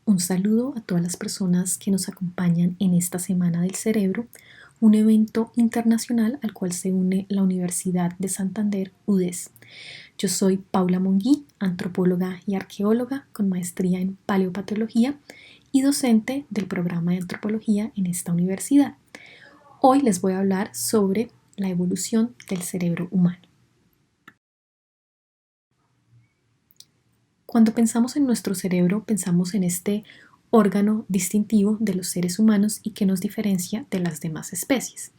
Un saludo a todas las personas que nos acompañan en esta Semana del Cerebro, un evento internacional al cual se une la Universidad de Santander, UDES. Yo soy Paula Monguí, antropóloga y arqueóloga con maestría en paleopatología y docente del programa de antropología en esta universidad. Hoy les voy a hablar sobre la evolución del cerebro humano. Cuando pensamos en nuestro cerebro, pensamos en este órgano distintivo de los seres humanos y que nos diferencia de las demás especies.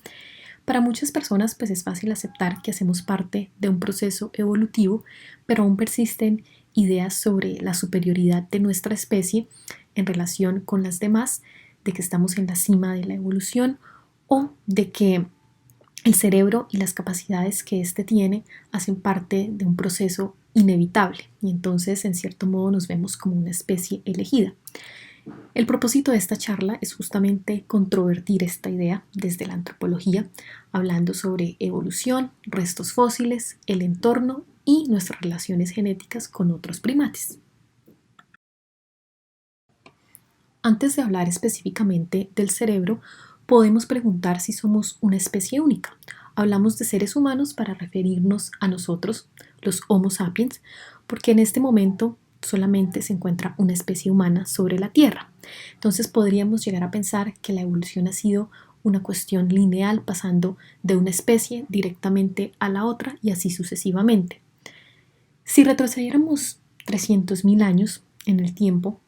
Para muchas personas, pues es fácil aceptar que hacemos parte de un proceso evolutivo, pero aún persisten ideas sobre la superioridad de nuestra especie en relación con las demás, de que estamos en la cima de la evolución o de que el cerebro y las capacidades que éste tiene hacen parte de un proceso inevitable y entonces en cierto modo nos vemos como una especie elegida. El propósito de esta charla es justamente controvertir esta idea desde la antropología, hablando sobre evolución, restos fósiles, el entorno y nuestras relaciones genéticas con otros primates. Antes de hablar específicamente del cerebro, podemos preguntar si somos una especie única. Hablamos de seres humanos para referirnos a nosotros, los Homo sapiens, porque en este momento solamente se encuentra una especie humana sobre la Tierra. Entonces podríamos llegar a pensar que la evolución ha sido una cuestión lineal pasando de una especie directamente a la otra y así sucesivamente. Si retrocediéramos 300.000 años en el tiempo,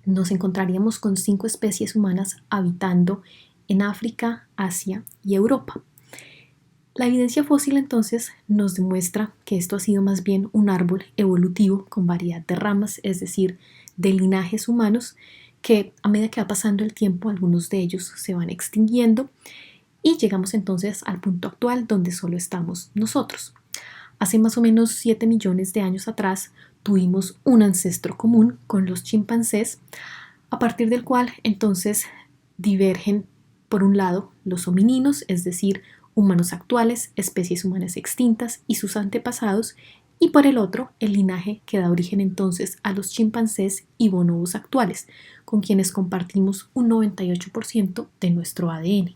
nos encontraríamos con 5 especies humanas habitando en África, Asia y Europa. La evidencia fósil entonces nos demuestra que esto ha sido más bien un árbol evolutivo con variedad de ramas, es decir, de linajes humanos que a medida que va pasando el tiempo algunos de ellos se van extinguiendo y llegamos entonces al punto actual donde solo estamos nosotros. Hace más o menos 7 millones de años atrás tuvimos un ancestro común con los chimpancés, a partir del cual entonces divergen por un lado los homininos, es decir, humanos actuales, especies humanas extintas y sus antepasados, y por el otro el linaje que da origen entonces a los chimpancés y bonobos actuales, con quienes compartimos un 98% de nuestro ADN.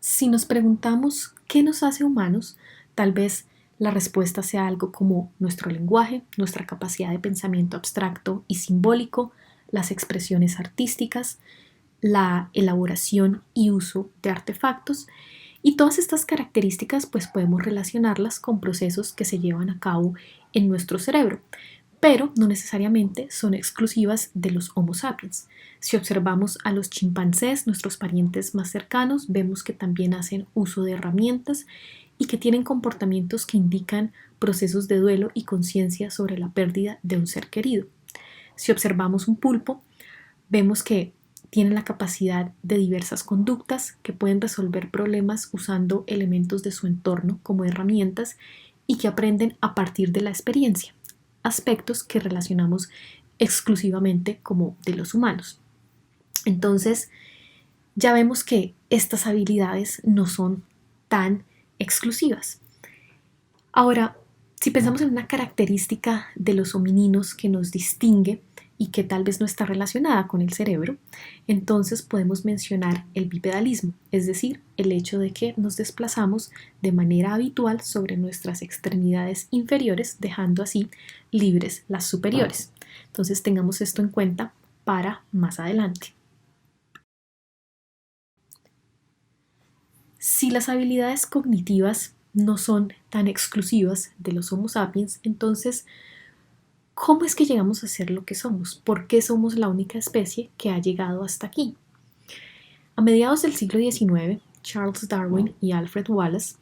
Si nos preguntamos qué nos hace humanos, tal vez la respuesta sea algo como nuestro lenguaje, nuestra capacidad de pensamiento abstracto y simbólico, las expresiones artísticas, la elaboración y uso de artefactos, y todas estas características pues podemos relacionarlas con procesos que se llevan a cabo en nuestro cerebro, pero no necesariamente son exclusivas de los Homo sapiens. Si observamos a los chimpancés, nuestros parientes más cercanos, vemos que también hacen uso de herramientas y que tienen comportamientos que indican procesos de duelo y conciencia sobre la pérdida de un ser querido. Si observamos un pulpo, vemos que tienen la capacidad de diversas conductas que pueden resolver problemas usando elementos de su entorno como herramientas y que aprenden a partir de la experiencia, aspectos que relacionamos exclusivamente como de los humanos. Entonces, ya vemos que estas habilidades no son tan exclusivas. Ahora, si pensamos en una característica de los homininos que nos distingue y que tal vez no está relacionada con el cerebro, entonces podemos mencionar el bipedalismo, es decir, el hecho de que nos desplazamos de manera habitual sobre nuestras extremidades inferiores, dejando así libres las superiores. Entonces tengamos esto en cuenta para más adelante. Si las habilidades cognitivas no son tan exclusivas de los Homo sapiens, entonces, ¿cómo es que llegamos a ser lo que somos? ¿Por qué somos la única especie que ha llegado hasta aquí? A mediados del siglo XIX, Charles Darwin y Alfred Wallace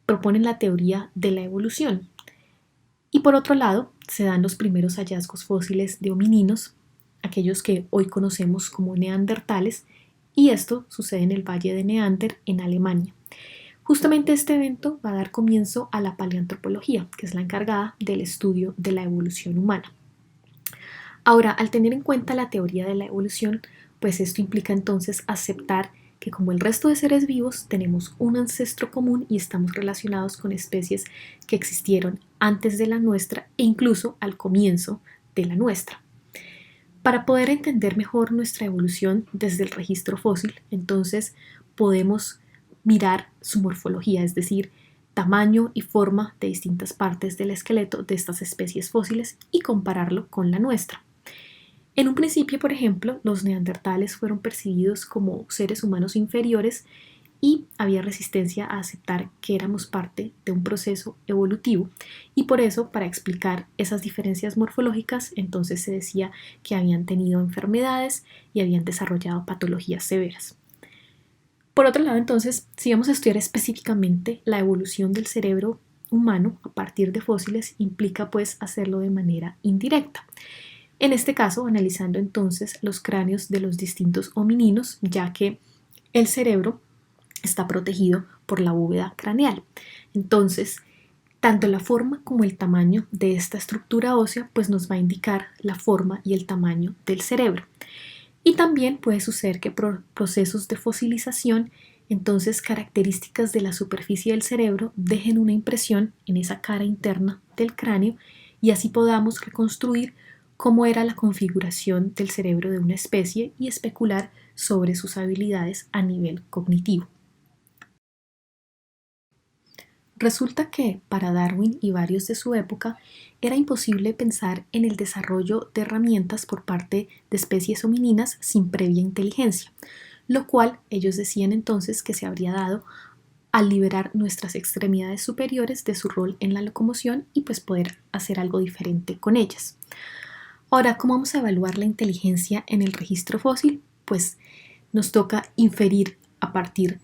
proponen la teoría de la evolución. Y por otro lado, se dan los primeros hallazgos fósiles de homininos, aquellos que hoy conocemos como neandertales, y esto sucede en el Valle de Neander, en Alemania. Justamente este evento va a dar comienzo a la paleoantropología, que es la encargada del estudio de la evolución humana. Ahora, al tener en cuenta la teoría de la evolución, pues esto implica entonces aceptar que como el resto de seres vivos tenemos un ancestro común y estamos relacionados con especies que existieron antes de la nuestra e incluso al comienzo de la nuestra. Para poder entender mejor nuestra evolución desde el registro fósil, entonces podemos mirar su morfología, es decir, tamaño y forma de distintas partes del esqueleto de estas especies fósiles y compararlo con la nuestra. En un principio, por ejemplo, los neandertales fueron percibidos como seres humanos inferiores y había resistencia a aceptar que éramos parte de un proceso evolutivo, y por eso, para explicar esas diferencias morfológicas, entonces se decía que habían tenido enfermedades y habían desarrollado patologías severas. Por otro lado, entonces, si vamos a estudiar específicamente la evolución del cerebro humano a partir de fósiles, implica pues hacerlo de manera indirecta. En este caso, analizando entonces los cráneos de los distintos homininos, ya que el cerebro está protegido por la bóveda craneal. Entonces, tanto la forma como el tamaño de esta estructura ósea pues nos va a indicar la forma y el tamaño del cerebro. Y también puede suceder que procesos de fosilización, entonces características de la superficie del cerebro, dejen una impresión en esa cara interna del cráneo y así podamos reconstruir cómo era la configuración del cerebro de una especie y especular sobre sus habilidades a nivel cognitivo. Resulta que para Darwin y varios de su época era imposible pensar en el desarrollo de herramientas por parte de especies homininas sin previa inteligencia, lo cual ellos decían entonces que se habría dado al liberar nuestras extremidades superiores de su rol en la locomoción y pues poder hacer algo diferente con ellas. Ahora, ¿cómo vamos a evaluar la inteligencia en el registro fósil? Pues nos toca inferir a partir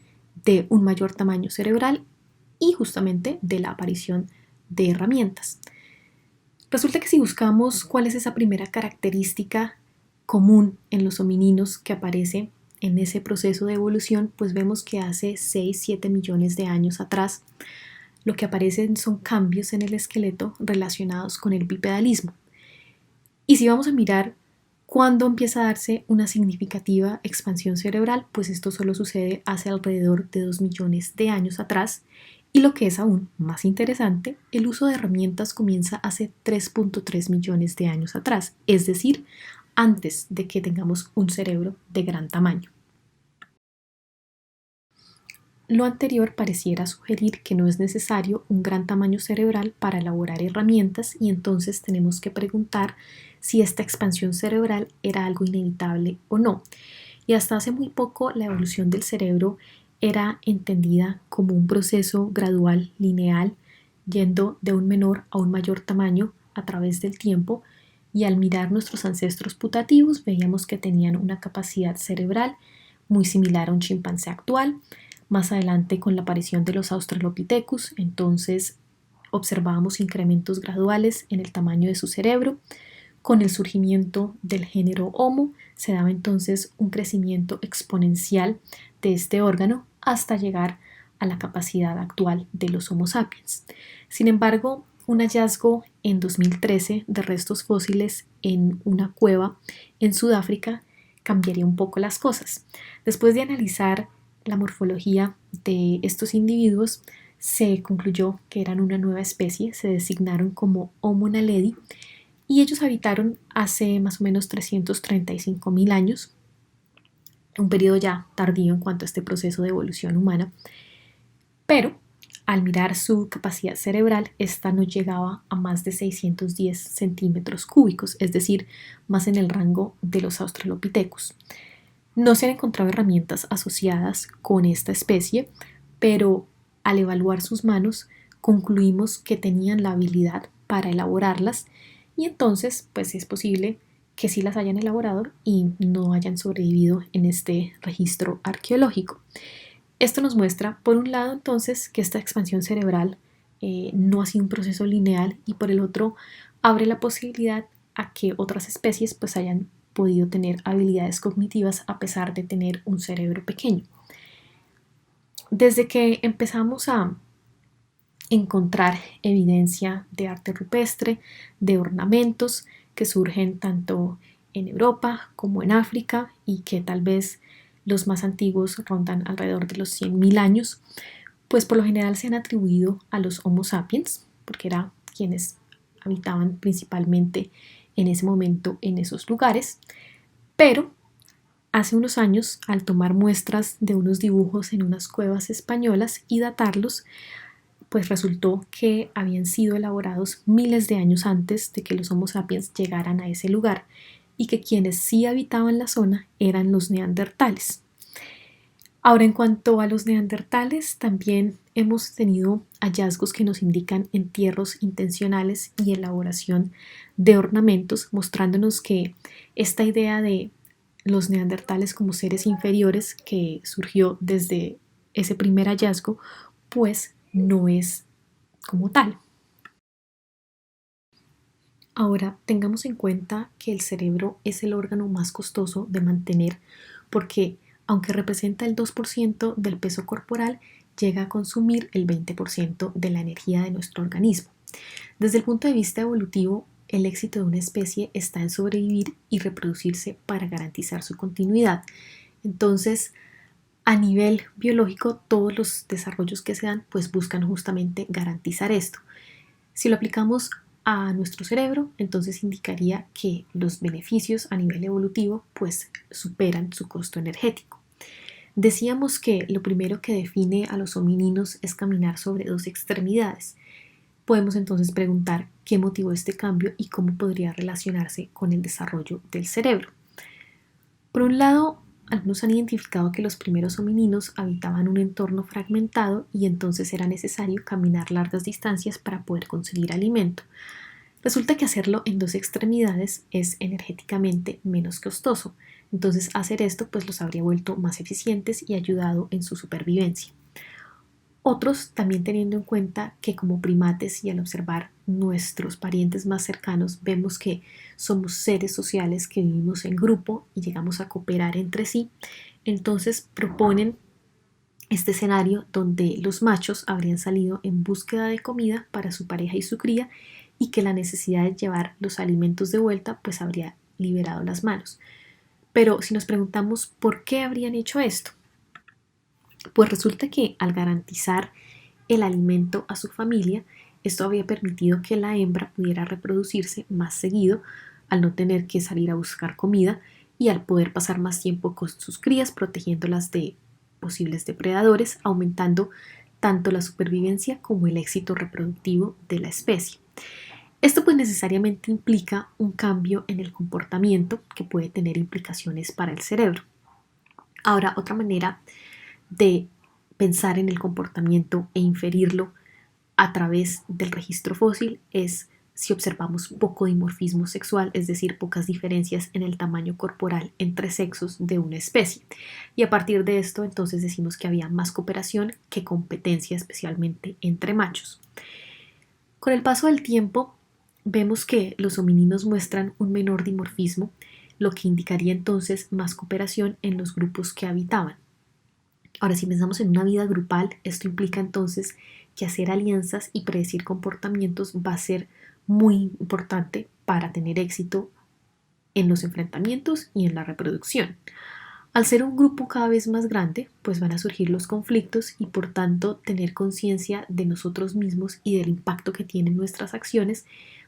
de un mayor tamaño cerebral y justamente de la aparición de herramientas. Resulta que si buscamos cuál es esa primera característica común en los homininos que aparece en ese proceso de evolución, pues vemos que hace 6-7 millones de años atrás lo que aparecen son cambios en el esqueleto relacionados con el bipedalismo. Y si vamos a mirar cuándo empieza a darse una significativa expansión cerebral, pues esto solo sucede hace alrededor de 2 millones de años atrás. Y lo que es aún más interesante, el uso de herramientas comienza hace 3.3 millones de años atrás, es decir, antes de que tengamos un cerebro de gran tamaño. Lo anterior pareciera sugerir que no es necesario un gran tamaño cerebral para elaborar herramientas y entonces tenemos que preguntar si esta expansión cerebral era algo inevitable o no. Y hasta hace muy poco la evolución del cerebro era entendida como un proceso gradual, lineal, yendo de un menor a un mayor tamaño a través del tiempo, y al mirar nuestros ancestros putativos veíamos que tenían una capacidad cerebral muy similar a un chimpancé actual. Más adelante, con la aparición de los Australopithecus, entonces observábamos incrementos graduales en el tamaño de su cerebro. Con el surgimiento del género Homo se daba entonces un crecimiento exponencial de este órgano hasta llegar a la capacidad actual de los Homo sapiens. Sin embargo, un hallazgo en 2013 de restos fósiles en una cueva en Sudáfrica cambiaría un poco las cosas. Después de analizar la morfología de estos individuos, se concluyó que eran una nueva especie, se designaron como Homo naledi y ellos habitaron hace más o menos 335.000 años, un periodo ya tardío en cuanto a este proceso de evolución humana, pero al mirar su capacidad cerebral, esta no llegaba a más de 610 centímetros cúbicos, es decir, más en el rango de los Australopithecus. No se han encontrado herramientas asociadas con esta especie, pero al evaluar sus manos concluimos que tenían la habilidad para elaborarlas y entonces pues es posible que sí las hayan elaborado y no hayan sobrevivido en este registro arqueológico. Esto nos muestra, por un lado, entonces, que esta expansión cerebral no ha sido un proceso lineal y por el otro, abre la posibilidad a que otras especies pues hayan podido tener habilidades cognitivas a pesar de tener un cerebro pequeño. Desde que empezamos a encontrar evidencia de arte rupestre, de ornamentos que surgen tanto en Europa como en África y que tal vez los más antiguos rondan alrededor de los 100.000 años, pues por lo general se han atribuido a los Homo sapiens, porque eran quienes habitaban principalmente en ese momento en esos lugares, pero hace unos años, al tomar muestras de unos dibujos en unas cuevas españolas y datarlos, pues resultó que habían sido elaborados miles de años antes de que los Homo sapiens llegaran a ese lugar y que quienes sí habitaban la zona eran los neandertales. Ahora, en cuanto a los neandertales, también hemos tenido hallazgos que nos indican entierros intencionales y elaboración de ornamentos, mostrándonos que esta idea de los neandertales como seres inferiores que surgió desde ese primer hallazgo, pues no es como tal. Ahora, tengamos en cuenta que el cerebro es el órgano más costoso de mantener porque, aunque representa el 2% del peso corporal, llega a consumir el 20% de la energía de nuestro organismo. Desde el punto de vista evolutivo, el éxito de una especie está en sobrevivir y reproducirse para garantizar su continuidad. Entonces, a nivel biológico, todos los desarrollos que se dan pues buscan justamente garantizar esto. Si lo aplicamos a nuestro cerebro, entonces indicaría que los beneficios a nivel evolutivo pues superan su costo energético. Decíamos que lo primero que define a los homínidos es caminar sobre dos extremidades. Podemos entonces preguntar qué motivó este cambio y cómo podría relacionarse con el desarrollo del cerebro. Por un lado, algunos han identificado que los primeros homínidos habitaban un entorno fragmentado y entonces era necesario caminar largas distancias para poder conseguir alimento. Resulta que hacerlo en dos extremidades es energéticamente menos costoso, entonces hacer esto pues los habría vuelto más eficientes y ayudado en su supervivencia. Otros también teniendo en cuenta que como primates y al observar nuestros parientes más cercanos vemos que somos seres sociales que vivimos en grupo y llegamos a cooperar entre sí, entonces proponen este escenario donde los machos habrían salido en búsqueda de comida para su pareja y su cría y que la necesidad de llevar los alimentos de vuelta pues habría liberado las manos. Pero si nos preguntamos por qué habrían hecho esto, pues resulta que al garantizar el alimento a su familia, esto había permitido que la hembra pudiera reproducirse más seguido al no tener que salir a buscar comida y al poder pasar más tiempo con sus crías protegiéndolas de posibles depredadores, aumentando tanto la supervivencia como el éxito reproductivo de la especie. Esto pues necesariamente implica un cambio en el comportamiento que puede tener implicaciones para el cerebro. Ahora, otra manera de pensar en el comportamiento e inferirlo a través del registro fósil es si observamos poco dimorfismo sexual, es decir, pocas diferencias en el tamaño corporal entre sexos de una especie. Y a partir de esto, entonces decimos que había más cooperación que competencia, especialmente entre machos. Con el paso del tiempo, vemos que los homínidos muestran un menor dimorfismo, lo que indicaría entonces más cooperación en los grupos que habitaban. Ahora, si pensamos en una vida grupal, esto implica entonces que hacer alianzas y predecir comportamientos va a ser muy importante para tener éxito en los enfrentamientos y en la reproducción. Al ser un grupo cada vez más grande, pues van a surgir los conflictos y por tanto tener conciencia de nosotros mismos y del impacto que tienen nuestras acciones,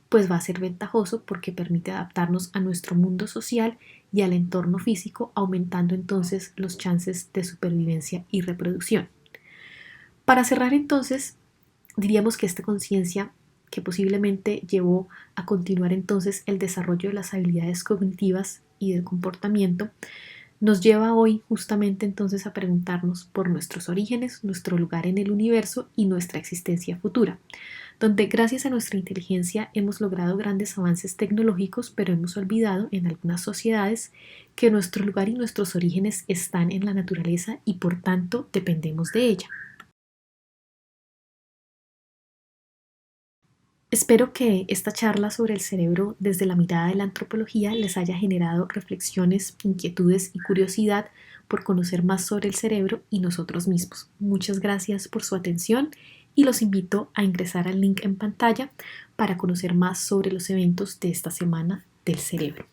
pues va a ser ventajoso porque permite adaptarnos a nuestro mundo social y al entorno físico, aumentando entonces los chances de supervivencia y reproducción. Para cerrar entonces, diríamos que esta conciencia que posiblemente llevó a continuar entonces el desarrollo de las habilidades cognitivas y del comportamiento, nos lleva hoy justamente entonces a preguntarnos por nuestros orígenes, nuestro lugar en el universo y nuestra existencia futura, donde gracias a nuestra inteligencia hemos logrado grandes avances tecnológicos, pero hemos olvidado en algunas sociedades que nuestro lugar y nuestros orígenes están en la naturaleza y por tanto dependemos de ella. Espero que esta charla sobre el cerebro desde la mirada de la antropología les haya generado reflexiones, inquietudes y curiosidad por conocer más sobre el cerebro y nosotros mismos. Muchas gracias por su atención y los invito a ingresar al link en pantalla para conocer más sobre los eventos de esta semana del cerebro.